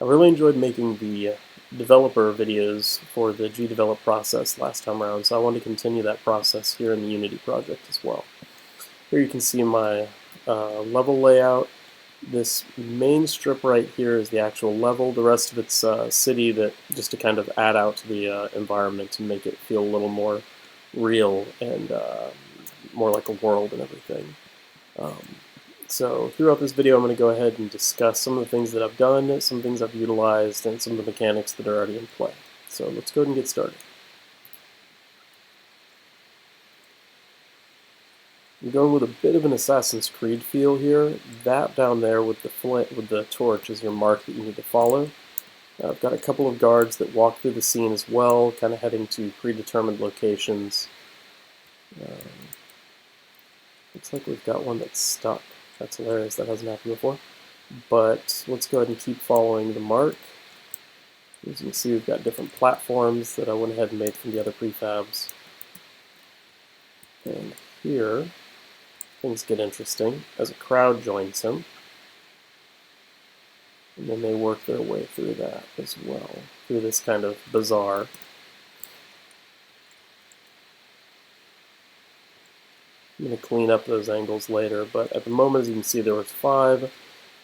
I really enjoyed making the developer videos for the gdevelop process last time around, so I want to continue that process here in the Unity project as well. Here you can see my level layout. This main strip right here is the actual level. The rest of it's city that just to kind of add out to the environment and make it feel a little more real and more like a world and everything. So throughout this video I'm going to go ahead and discuss some of the things that I've done, some things I've utilized, and some of the mechanics that are already in play. So let's go ahead and get started. I'm going with a bit of an Assassin's Creed feel here. That down there with the torch is your mark that you need to follow. I've got a couple of guards that walk through the scene as well, kind of heading to predetermined locations. Looks like we've got one that's stuck. That's hilarious, that hasn't happened before. But let's go ahead and keep following the mark. As you can see, we've got different platforms that I went ahead and made from the other prefabs. And here, things get interesting as a crowd joins him. And then they work their way through that as well, through this kind of bazaar. I'm going to clean up those angles later, but at the moment, as you can see, there was 5.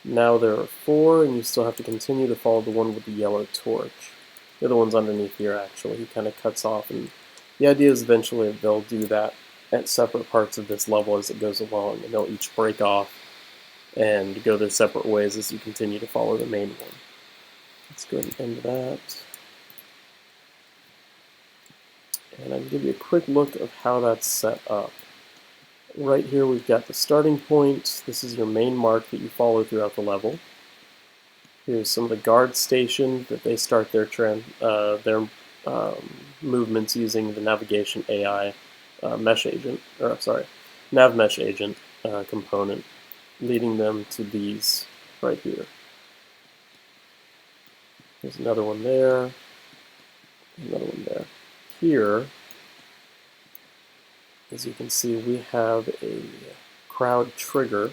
Now there are 4, and you still have to continue to follow the one with the yellow torch. The other one's underneath here, actually. He kind of cuts off, and the idea is eventually they'll do that at separate parts of this level as it goes along, and they'll each break off and go their separate ways as you continue to follow the main one. Let's go ahead and end that. And I can give you a quick look of how that's set up. Right here we've got the starting point. This is your main mark that you follow throughout the level. Here's some of the guard station that they start their movements using the navigation AI mesh agent, or sorry, nav mesh agent component, leading them to these right here. There's another one there, another one there. Here, as you can see, we have a crowd trigger,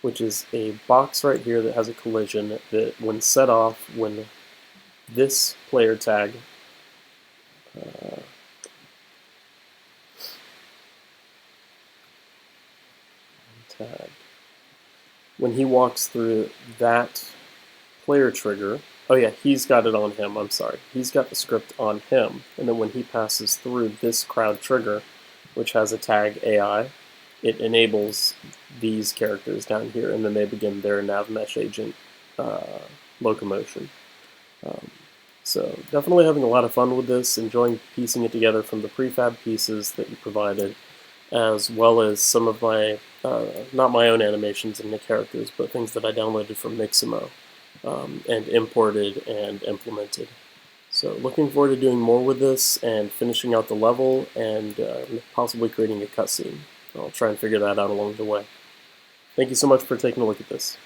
which is a box right here that has a collision that, when set off, when this player tag when he walks through that player trigger, oh yeah, he's got it on him, I'm sorry. He's got the script on him, and then when he passes through this crowd trigger, which has a tag AI, it enables these characters down here, and then they begin their nav mesh agent locomotion. So definitely having a lot of fun with this, enjoying piecing it together from the prefab pieces that you provided, as well as some of my, not my own animations and the characters, but things that I downloaded from Mixamo and imported and implemented. So looking forward to doing more with this and finishing out the level and possibly creating a cutscene. I'll try and figure that out along the way. Thank you so much for taking a look at this.